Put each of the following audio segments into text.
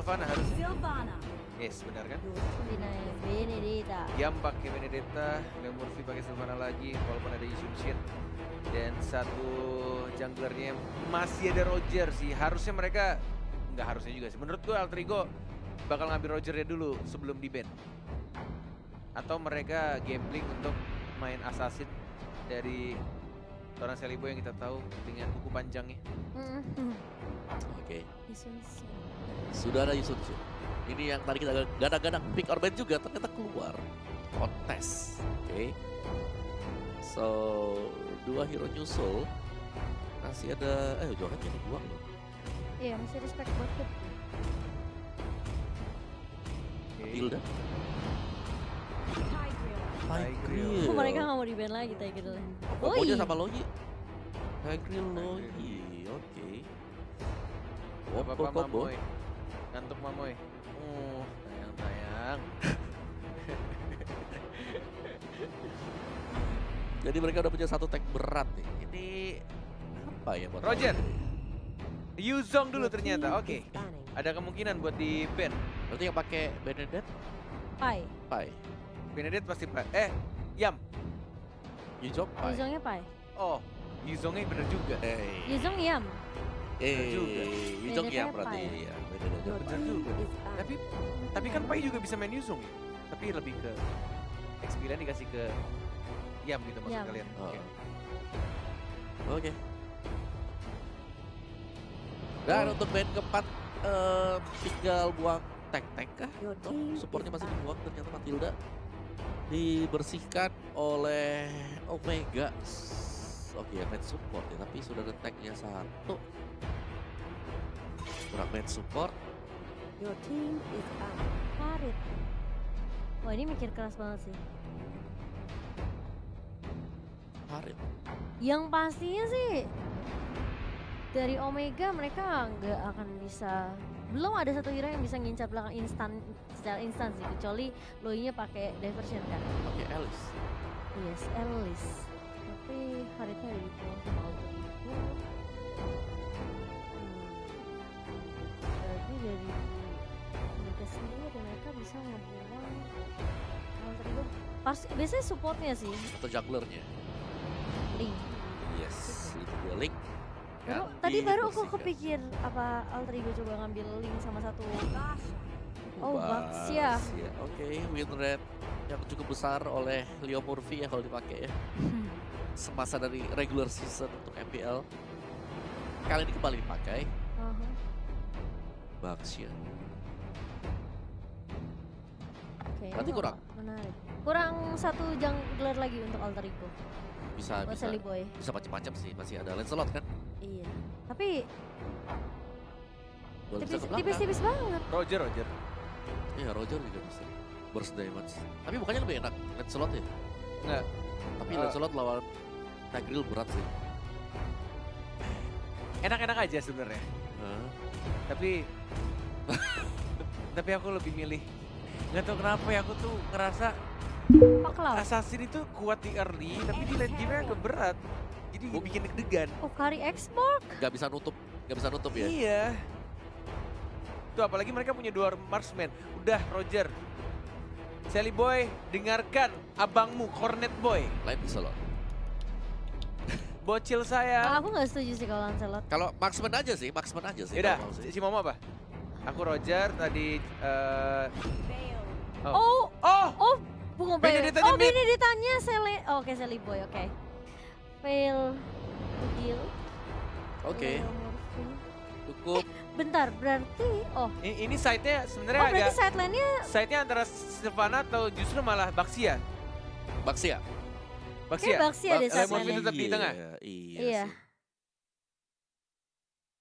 Sylvana harusnya. Yes, benar kan? Benedetta. Yam pakai Benedetta, Leo Murphy pakai Sylvana lagi, walaupun ada Yishun Shin. Dan satu junglernya masih ada Roger sih. Harusnya mereka, nggak harusnya juga sih. Menurut gue Alter Ego bakal ngambil Rogernya dulu sebelum di ban. Atau mereka gambling untuk main assassin dari seorang Celibo yang kita tahu dengan kuku panjangnya. Oke. Yishun Shin. Sudah ada Yishun Shin. Ini yang tadi kita gadang-gadang pick or ban juga ternyata keluar. Kontes. Oke. So, 2 hero nyusul. Masih ada, jangan jadi 2 loh. Iya, masih respect buat Kip. Tilda. Tigreal. Oh, mereka nggak mau di ban lagi Tigreal. Kombonya sama Loyi. Tigreal Loyi. Oke. Bapak Combo. Mamoy. Ngantuk Mamoy. Tayang-tayang. Jadi mereka udah punya satu tag berat nih. Ini apa ya buat Roger. mereka? Yuzong dulu ternyata. Oke. Ada kemungkinan buat di ban. Berarti yang pakai Benedetta, Pai. Pai. Benedict pasti Yam. Yuzong, Pai. Yuzongnya Pai. Oh, Yuzongnya bener juga. Yuzong Yam. Yuzong Benedetta ya berarti Pai. ya. Benedetta. Bener juga. Tapi kan Pai juga bisa main Yuzong ya. Tapi lebih ke experience dikasih ke Yam gitu maksud Yam. kalian. Oh. Oke. Oke. Dan untuk band keempat tinggal buang tank kah? Atau supportnya masih dibuang ternyata Matilda dibersihkan oleh Omega. Oke ya main support ya, tapi sudah ada tanknya satu. Kurang main support. Farid. Wah, ini mikir keras banget sih. Farid. Yang pastinya sih dari Omega mereka nggak akan bisa, belum ada satu hero yang bisa ngincar belakang secara instan sih, kecuali Loinya pakai diversion kan. Oke Alice. Yes, Ellis. Tapi Faridnya ada di bawah sama Alter Ego. Berarti dari mereka sendiri dan mereka bisa ngebuang Alter Ego. Biasanya supportnya sih, Atau junglernya. Link. Yes. Dia Link. Tadi baru aku kepikir apa Alter Ego coba ngambil Link sama satu. Oh, Baxia. Oke, win rate yang cukup besar oleh Leo Murphy ya kalau dipakai ya. Semasa dari regular season untuk MPL. Kali ini kembali dipakai. Baxia. Oke, Berarti kurang? Menarik. Kurang satu jungler lagi untuk Alter Ego. Bisa Buat Celiboy. bisa macam-macam sih. Masih ada Lancelot kan? Iya. Tapi Boleh bisa ke belakang. tipis-tipis banget. Roger. Iya, Roger juga bisa. Burst damage. Tapi bukannya lebih enak Lancelot ya? Enggak. Tapi Lancelot lawan Tigreal berat sih. Enak-enak aja sebenarnya. Tapi aku lebih milih. Nggak tahu kenapa ya, aku tuh ngerasa Pak Cloud. Assassin itu kuat di early, tapi di late game-nya agak berat. Jadi bikin deg-degan. Oh, Kari Export. Gak bisa nutup ya? Iya. Tuh apalagi mereka punya 2 marksman. Udah Roger. Sally Boy, dengarkan abangmu Cornet Boy. Lain bisa loh. Bocil saya. Aku nggak setuju sih kalau Lancelot. Kalau marksman aja sih. Yaudah, kalau mau sih. si Momo apa? Aku Roger tadi. Oh, bukan Benedettanya mid. Benedettanya oke, Sally Boy, oke. Fail deal. Oke, Leo Murphy. cukup. Bentar, berarti Ini side-nya sebenarnya berarti agak. sideline-nya Side-nya antara Sylvana atau justru malah Baxia. Baxia. kayak Baxia deh Leo Murphy sideline-nya. tetap di tengah. Iya. Iya. sih.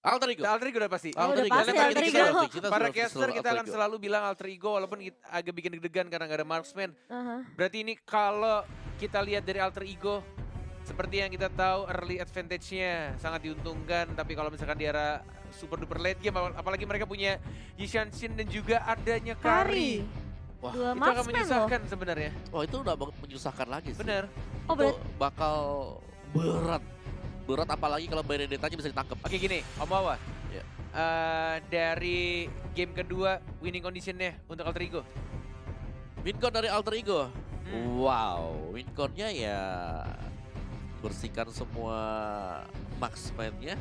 Alter Ego. Alter Ego udah pasti. Oh, udah pasti Karena Alter kita- Ego. Para caster kita akan selalu bilang Alter Ego walaupun agak bikin deg-degan karena gak ada marksman. Berarti ini kalau kita lihat dari Alter Ego, seperti yang kita tahu early advantage-nya sangat diuntungkan. Tapi kalau misalkan di era super duper late game, apalagi mereka punya Yishan Shin dan juga adanya Kari. Wah, Dua Itu akan marksman loh. menyusahkan sebenarnya. Wah itu udah menyusahkan lagi sih. Bener. Oh, Itu bakal berat. Berat apalagi kalau Benedettanya bisa ditangkap. Oke gini, Om Wawa. Ya. Dari game kedua, winning conditionnya untuk Alter Ego. Wincon dari Alter Ego. Hmm. Wow, Winconnya ya bersihkan semua marksman-nya,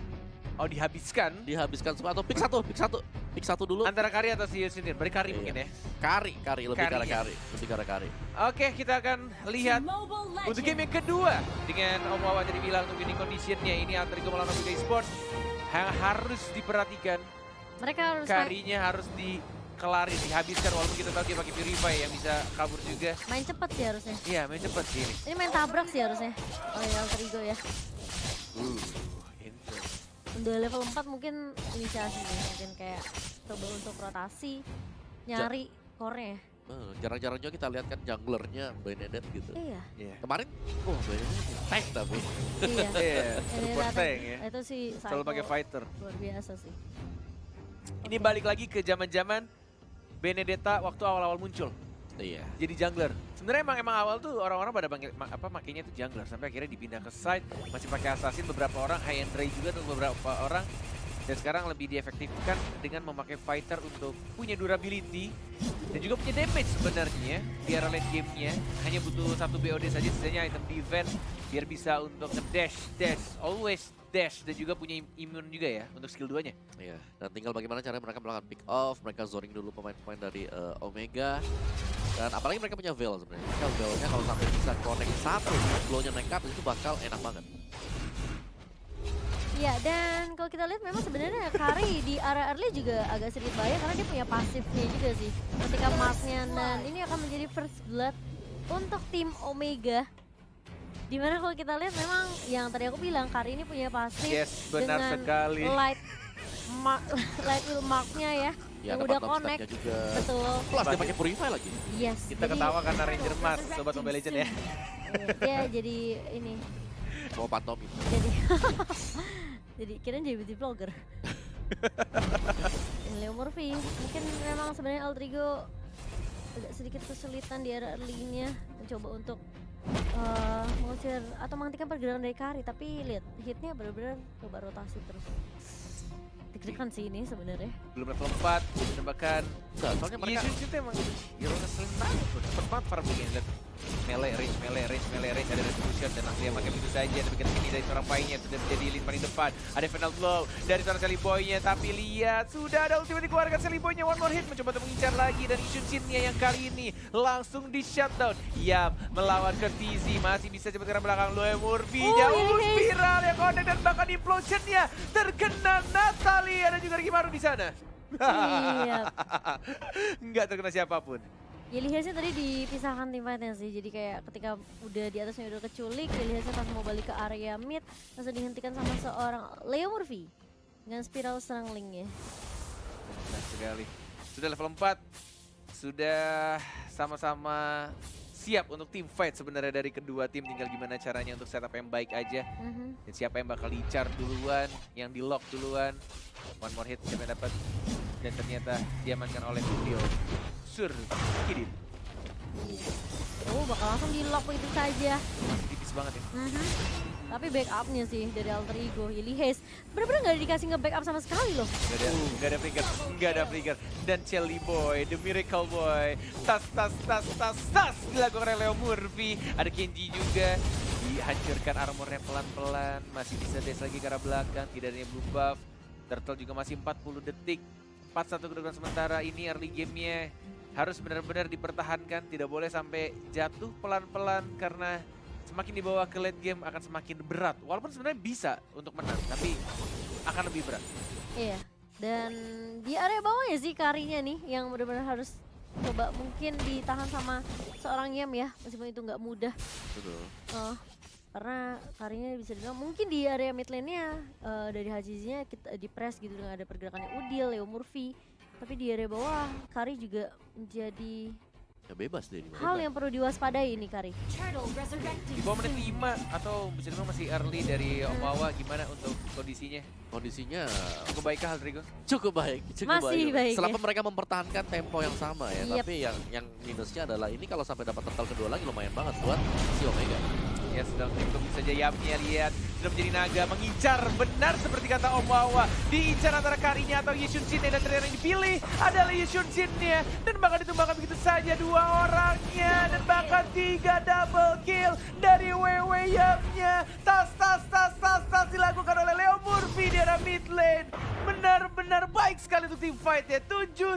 Oh, dihabiskan dihabiskan semua atau pick satu dulu. antara Kari atau si Yusinir. Berarti Kari Iya. mungkin ya. Kari lebih ke arah Karinya. Kari, lebih ke arah Kari. Oke, kita akan lihat untuk game yang kedua dengan Om Wawan tadi bilang untuk winning conditionnya ini Alter Ego melawan Omega Esports yang harus diperhatikan. Mereka harus Karinya harus dikelarin, dihabiskan walaupun kita tahu dia pakai Purify yang bisa kabur juga. main cepet sih harusnya. Iya, main cepet sih ini. Ini main tabrak sih harusnya. Oh ya, Alter Ego ya. Itu. Udah level 4 mungkin inisiasi nih. Mungkin kayak coba untuk rotasi, nyari core-nya. Jarang-jarang juga kita lihat kan junglernya Benedetta gitu. Iya. Iya. Kemarin, Benedetta tank tapi. Iya. Iya, Ini support datang- tank ya. Itu sih Selalu pakai psycho fighter. luar biasa sih. Ini balik lagi ke zaman-zaman Benedetta waktu awal-awal muncul. Iya. Jadi jungler. Sebenarnya emang awal tuh orang-orang pada makainya tuh jungler sampai akhirnya dipindah ke side, masih pakai assassin beberapa orang, high end Ray juga untuk beberapa orang. Dan sekarang lebih diefektifkan dengan memakai fighter untuk punya durability dan juga punya damage sebenarnya di era late game-nya. Hanya butuh satu BOD saja, sisanya item defense biar bisa untuk nge-dash, always dash, dan juga punya immune juga ya untuk skill 2-nya. Iya, dan tinggal bagaimana caranya mereka melakukan pick off, mereka zoning dulu pemain-pemain dari Omega. Dan apalagi mereka punya Veil sebenarnya. Mereka Veil-nya kalau sampai bisa connect satu, flow-nya naik ke atas itu bakal enak banget. Iya, dan kalau kita lihat memang sebenarnya Kari di area early juga agak sedikit bahaya karena dia punya pasifnya juga sih. Ketika marknya, dan ini akan menjadi first blood untuk tim Omega. Dimana kalau kita lihat memang yang tadi aku bilang Kari ini punya pasif Yes, benar dengan sekali. light will marknya ya, Ya, yang ada udah bottom connect. step-nya juga. Betul. Plus dia pakai Purify lagi. Yes. Kita ketawa karena Ranger Mas, Sobat Mobile Legends ya. Dia jadi ini. Mau pantomin. Jadi jadi kirain jadi beauty vlogger. Leo Murphy mungkin memang sebenarnya Alter Ego agak sedikit kesulitan di era early-nya mencoba untuk mengusir atau menghentikan pergerakan dari Kari, tapi lihat hitnya benar-benar coba rotasi terus. Deg-degan sih ini sebenarnya. Belum level 4, tembakan. Enggak, soalnya mereka Iya, itu emang hero ngeselin banget loh. Cepet banget para begini. Lihat melee, range, ada retribution dan langsung yang pakai begitu saja. Tapi kita ini dari seorang Pai-nya sudah menjadi lead paling depan. Ada final blow dari seorang Sally Boy-nya, tapi lihat sudah ada ultimate dikeluarkan Sally Boy-nya. One more hit mencoba untuk mengincar lagi, dan Ishun Shin-nya yang kali ini langsung di shutdown. Yap, melawan Curtizy masih bisa cepat ke belakang. Loe Murphy jauh spiral yang connect dan bahkan implosion-nya terkena Natalie. Ada juga Rikimaru di sana. Iya. Nggak terkena siapapun. Yelihasnya tadi dipisahkan tim fight-nya sih, jadi kayak ketika udah di atasnya udah keculik, Yelihasnya pas mau balik ke area mid langsung dihentikan sama seorang Leo Murphy dengan spiral strangling ya. Benar sekali. Sudah level 4, sudah sama-sama siap untuk tim fight sebenarnya dari kedua tim. Tinggal gimana caranya untuk setup yang baik aja. Dan siapa yang bakal licar duluan, yang di lock duluan. One more hit siapa yang dapat. Dan ternyata diamankan oleh Studio Sur Kidin. Oh, bakal langsung di lock begitu saja. Masih tipis banget ya. Tapi backupnya sih dari Alter Ego, Yelihas bener-bener nggak dikasih nge-backup sama sekali loh. Nggak ada flicker. Dan Shelly Boy, The Miracle Boy. Tas dilakukan oleh Leo Murphy. Ada Kenji juga. Dihancurkan armornya pelan-pelan. Masih bisa dash lagi ke arah belakang. Tidak adanya blue buff. Turtle juga masih 40 detik. 4-1 kedudukan sementara. Ini early game-nya harus benar-benar dipertahankan. Tidak boleh sampai jatuh pelan-pelan karena semakin dibawa ke late game akan semakin berat. Walaupun sebenarnya bisa untuk menang, tapi akan lebih berat. Iya. Dan di area bawahnya sih Karinya nih yang benar-benar harus coba mungkin ditahan sama seorang Yam ya, meskipun itu nggak mudah. betul. Karena Karinya bisa dibilang mungkin di area mid lane-nya dari Hajizinya kita di press gitu dengan ada pergerakannya Udil, Leo Murphy. Tapi di area bawah Kari juga menjadi Ya bebas deh. hal yang perlu diwaspadai ini Kari. Di bawah menit 5 atau bisa dibilang masih early dari Om Wawa, gimana untuk kondisinya? Kondisinya Cukup baik kah Aldrigo? cukup baik. Masih baik Selama ya. mereka mempertahankan tempo yang sama ya. Yep. Tapi yang minusnya adalah ini kalau sampai dapat turtle kedua lagi lumayan banget buat si Omega. Ya sedang tunggu saja Yamnya, lihat sudah menjadi naga mengincar benar seperti kata Om Wawa. Diincar antara Karinya atau Yishun Shin, dan terakhir yang dipilih adalah Yishun Shin-nya. Dan bahkan ditumbangkan begitu saja 2 orangnya, dan bahkan 3 double kill dari WW Yamnya. Tas dilakukan oleh Leo Murphy di arah mid lane. Benar-benar baik sekali untuk tim fight ya. 7-1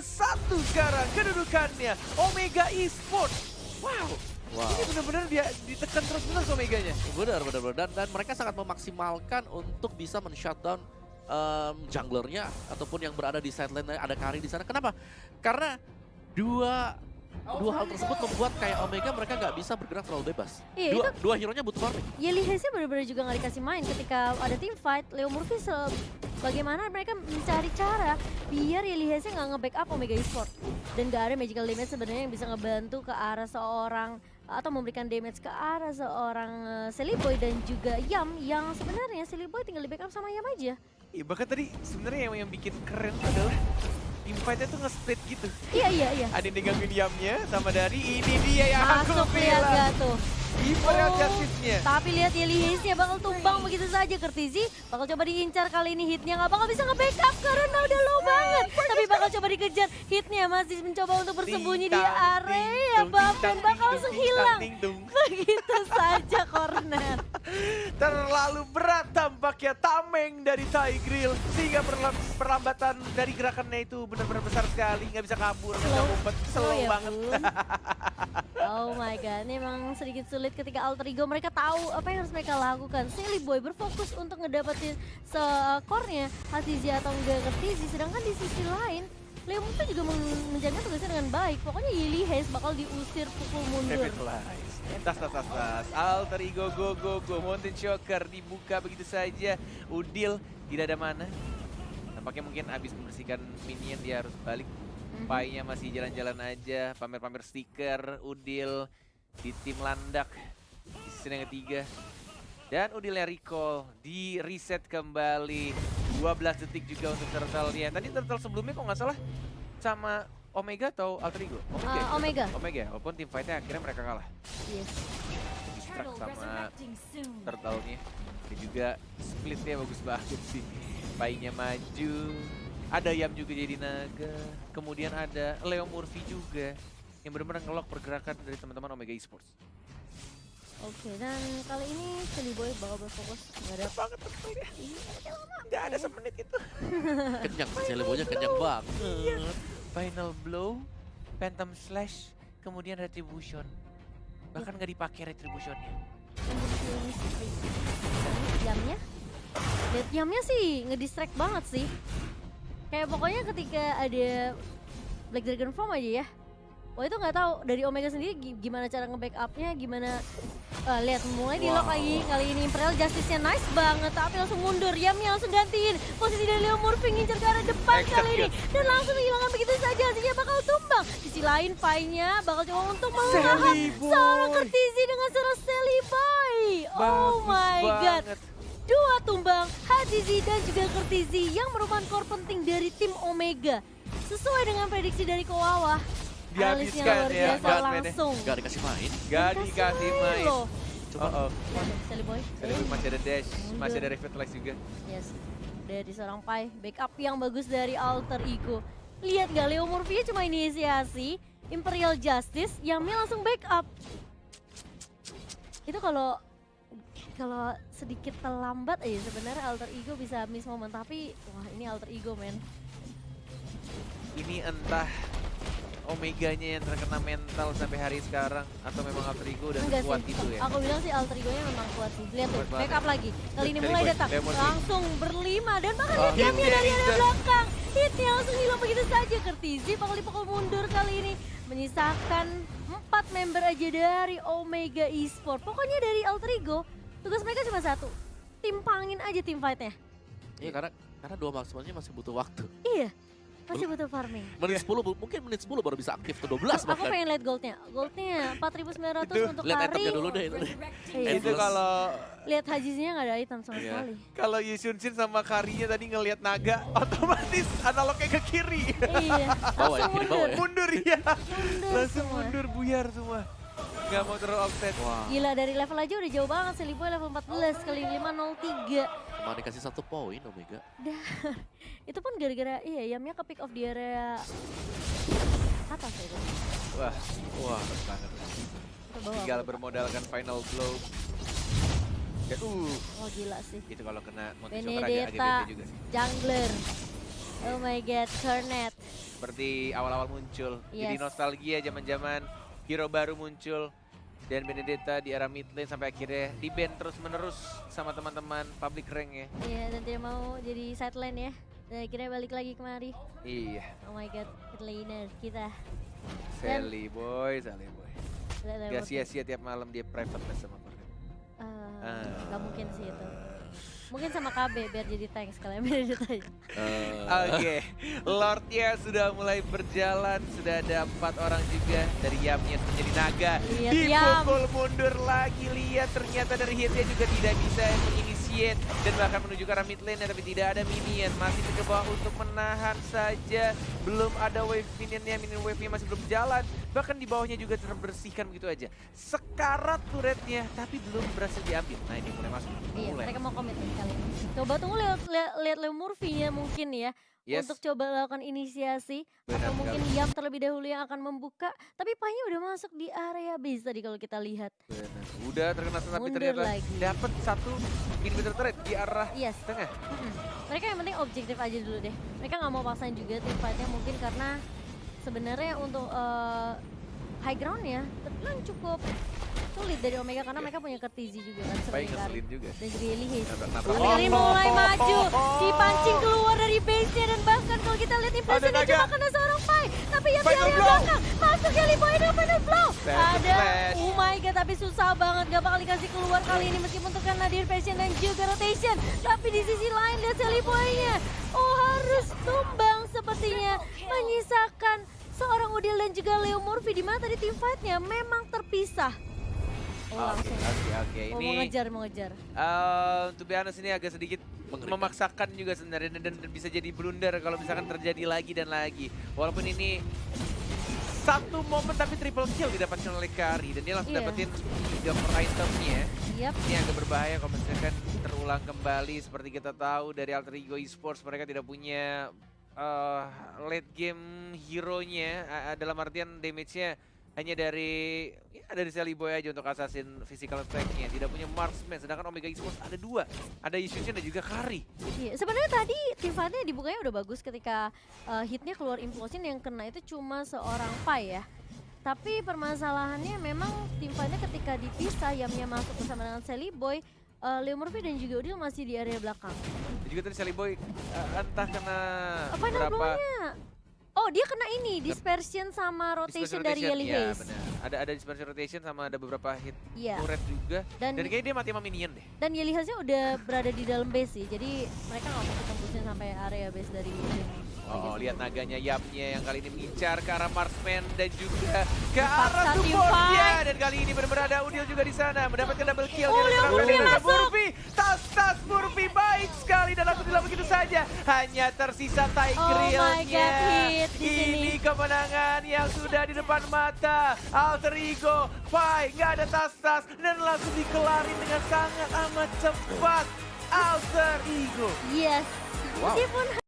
sekarang kedudukannya Omega Esports. Wow. Ini benar-benar dia ditekan terus-menerus Omeganya. Benar. Dan mereka sangat memaksimalkan untuk bisa men-shutdown junglernya ataupun yang berada di side lane. Ada Kari di sana. Kenapa? Karena dua hal tersebut membuat kayak Omega mereka nggak bisa bergerak terlalu bebas. Iya, Dua hero-nya butuh farming. Yeli Hayes-nya benar-benar juga nggak dikasih main ketika ada team fight. Leo Murphy bagaimana mereka mencari cara biar Yeli Hayes-nya nggak nge-backup Omega Esports. Dan nggak ada magical damage sebenarnya yang bisa ngebantu ke arah seorang atau memberikan damage ke arah seorang Silly Boy dan juga Yam, yang sebenarnya Silly Boy tinggal di backup sama Yam aja. Iya, bahkan tadi sebenarnya yang bikin keren adalah tim fight-nya tuh nge-split gitu. Iya. Ada yang digangguin Yamnya sama dari ini dia yang aku Masuk lihat bilang. gak tuh? Imperial Justice-nya. Tapi lihat Yeli Hayes-nya bakal tumbang begitu saja. Kertizi bakal coba diincar, kali ini hitnya nggak bakal bisa nge-backup karena udah low banget. Tapi bakal coba dikejar, hitnya masih mencoba untuk bersembunyi di area buff dan bakal langsung hilang. Begitu saja corner. Terlalu berat tampaknya tameng dari Tigreal, sehingga perlambatan dari gerakannya itu benar-benar besar sekali. Nggak bisa kabur, nggak bisa ngumpet, slow ya banget. Oh my god, ini emang sedikit sulit ketika Alter Ego mereka tahu apa yang harus mereka lakukan. Silly Boy berfokus untuk ngedapetin skornya Hazizi atau enggak Kertizi, sedangkan di sisi lain Leo Murphy juga menjaga tugasnya dengan baik. Pokoknya Yeli Hayes bakal diusir pukul mundur. Tas. Alter Ego go. Mountain Shocker dibuka begitu saja. Udil tidak ada mana. Tampaknya mungkin habis membersihkan minion dia harus balik. Pai-nya masih jalan-jalan aja, pamer-pamer stiker. Udil di tim landak di season yang ketiga. Dan Udilnya recall, di reset kembali. 12 detik juga untuk turtle-nya. Tadi turtle sebelumnya kok nggak salah sama Omega atau Alter Ego? Omega, walaupun tim fight-nya akhirnya mereka kalah. Yes. Distract sama turtle-nya. Dan juga split-nya bagus banget sih. Pai-nya maju. Ada Yam juga jadi naga. Kemudian ada Leo Murphy juga yang benar-benar ngelok pergerakan dari teman-teman Omega Esports. Oke, dan kali ini Silly Boy bakal berfokus. Nggak ada banget nggak ada semenit itu. Kenyang sih, Silly Boy-nya kenyang banget. Final blow, Phantom Slash, kemudian Retribution. Bahkan nggak dipakai Retributionnya. Yamnya? Lihat Yamnya sih ngedistract banget sih. Kayak pokoknya ketika ada Black Dragon Form aja ya. Wah itu nggak tahu dari Omega sendiri gimana cara nge-backupnya, gimana lihat mulai di lock lagi. Kali ini Imperial Justice-nya nice banget, tapi langsung mundur. Yamnya langsung gantiin posisi dari Leo Murphy, ngincer ke arah depan kali ini dan langsung hilangkan begitu saja. Hasilnya bakal tumbang. Sisi lain Pai-nya bakal coba untuk mengangkat seorang Kertizi dengan seorang Silly Boy. Oh my god. 2 tumbang, Hazizi dan juga Kertizi yang merupakan core penting dari tim Omega. Sesuai dengan prediksi dari Kowawa, dihabiskan ya, langsung. Gak dikasih main. Gak dikasih main. Coba. Silly Boy. Masih ada dash, masih ada revitalize juga. Yes, dari seorang Pai, backup yang bagus dari Alter Ego. Lihat gak, Leo Murphy cuma inisiasi, Imperial Justice, Yamnya langsung backup. Itu kalau sedikit terlambat aja sebenarnya Alter Ego bisa miss momen, tapi wah ini Alter Ego men. Ini entah Omeganya yang terkena mental sampai hari sekarang atau memang Alter Ego udah kuat itu ya. Aku bilang sih Alter Ego-nya memang kuat sih. Lihat tuh, backup lagi. Kali ini mulai datang, langsung berlima dan bahkan lihat Yamnya dari arah belakang. Hitnya langsung hilang begitu saja. Kertizi bakal dipukul mundur kali ini, menyisakan 4 member aja dari Omega Esports. Pokoknya dari Alter Ego tugas mereka cuma satu, timpangin aja tim fight-nya. Iya, karena 2 maksimalnya masih butuh waktu. Iya, masih butuh farming. Menit 10, mungkin menit 10 baru bisa aktif ke 12 Aku bahkan. pengen lihat goldnya 4.900 untuk Lihat Kari. itemnya dulu deh. Iya. Itu kalau Lihat Hazizinya nggak ada item sama sekali. Kalau Yishun Shin sama Karinya tadi ngelihat naga, otomatis analognya ke kiri. Iya, Bawah ya, langsung kiri bawah mundur. ya. Mundur ya. Mundur Langsung semua. mundur buyar semua. nggak mau terlalu offset. Wah, Gila dari level aja udah jauh banget. Seliboy level 14 kali 503. cuma dikasih 1 poin Omega. Itu pun gara-gara Yamnya ke pick off di area atas ya itu. Wah, Wah, keren banget. Ke bawah. tinggal bermodalkan final blow. Dan Oh gila sih. itu kalau kena Monty Joker agak Benedetta, bete juga sih. jungler. Oh my god, Cornet. Seperti awal-awal muncul. Jadi Yes. nostalgia zaman-zaman hero baru muncul. Dan Benedetta di era mid lane sampai akhirnya di-ban terus-menerus sama teman-teman public rank ya. Iya, dan dia mau jadi side lane ya. Dan akhirnya balik lagi kemari. Iya, Oh my god, mid laner kita. Sally boy. Lihat Gak sia-sia tiap malam dia private match sama Kornet. Gak mungkin sih itu. Mungkin sama KB biar jadi tank sekalian Benedetta aja. Oke, Lordnya sudah mulai berjalan, sudah ada 4 orang juga dari Yamnya menjadi naga. Lihat Dipukul mundur lagi, lihat ternyata dari hitnya juga tidak bisa menginitiate dan bahkan menuju ke arah mid lane tapi tidak ada minion, masih ke bawah untuk menahan saja. Belum ada wave minionnya, minion wave-nya masih belum jalan. Bahkan di bawahnya juga terbersihkan begitu aja. Sekarat turretnya tapi belum berhasil diambil. Nah ini mulai masuk. Iya, Mulai. mereka mau komit nih kali ini. Coba tunggu lihat Leo Murphy ya mungkin ya. Yes. Untuk coba lakukan inisiasi. Benar Atau mungkin sekali. Yam terlebih dahulu yang akan membuka. Tapi Pahnya udah masuk di area base tadi kalau kita lihat. Benar. Udah terkena tapi Mundur ternyata lagi. dapat satu inhibitor turret di arah Yes. tengah. Mereka yang penting objektif aja dulu deh. Mereka nggak mau paksain juga tim fight-nya mungkin karena sebenarnya untuk high ground-nya terbilang cukup sulit dari Omega karena mereka punya Kertizi juga kan Baik seringkali. ngeselin juga. Dan juga Elihis. Nabrak-nabrak. Elihis mulai maju, dipancing keluar dari base-nya dan bahkan kalau kita lihat impresinya naga. cuma kena seorang fight. Tapi yang di Final area blow. belakang masuk Yali Boy dengan final blow. Flash, Ada, flash. oh my god tapi susah banget gak bakal dikasih keluar kali ini meskipun terkena Passion dan juga rotation. Tapi di sisi lain lihat Sally Boy-nya. Oh harus tumbang sepertinya menyisakan seorang Udil dan juga Leo Murphy di mana tadi tim fight-nya memang terpisah. Oh langsung. Oke. Oh, Ini mau ngejar. to be honest ini agak sedikit Mengerikan. memaksakan juga sebenarnya dan bisa jadi blunder kalau misalkan terjadi lagi dan lagi. Walaupun ini satu momen tapi triple kill didapatkan oleh Kari dan dia langsung Iya. dapetin 3 per itemnya. Yap. Ini agak berbahaya kalau misalkan terulang kembali seperti kita tahu dari Alter Ego Esports mereka tidak punya late game hero-nya dalam artian damage-nya hanya dari Sally Boy aja untuk assassin physical attack-nya. Tidak punya marksman, sedangkan Omega Esports ada 2. Ada Yushin dan juga Kari. Iya, sebenarnya tadi tim fight-nya dibukanya udah bagus ketika hitnya keluar implosion yang kena itu cuma seorang Pai ya. Tapi permasalahannya memang tim fight-nya ketika dipisah Yamnya masuk bersama dengan Sally Boy, Leo Murphy dan juga Udil masih di area belakang. Dan juga tadi Sally Boy entah kena Final berapa blow-nya. Oh dia kena ini, dispersion sama rotation dari Yeli ya, Hayes. benar. Ada dispersion rotation sama ada beberapa hit Iya. turret juga. Dan Dan kayaknya dia mati sama minion deh. dan Yeli Hayesnya udah berada di dalam base sih. Jadi mereka nggak mau tembusnya sampai area base dari Oh, lihat naganya Yamnya yang kali ini mengincar ke arah marksman dan juga ke Paksa arah tim supportnya. fight. Dan kali ini benar-benar ada Udil juga di sana mendapatkan double kill. Oh, Dia Leo serang Murphy dari masuk. Murphy. Tas Murphy baik sekali dan langsung dilakukan begitu saja. Hanya tersisa Oh my Tigril-nya. God, hit di sini. Ini kemenangan yang sudah di depan mata. Alter Ego, Pai, nggak ada tas dan langsung dikelarin dengan sangat amat cepat. Alter Ego. Yes. Wow. Meskipun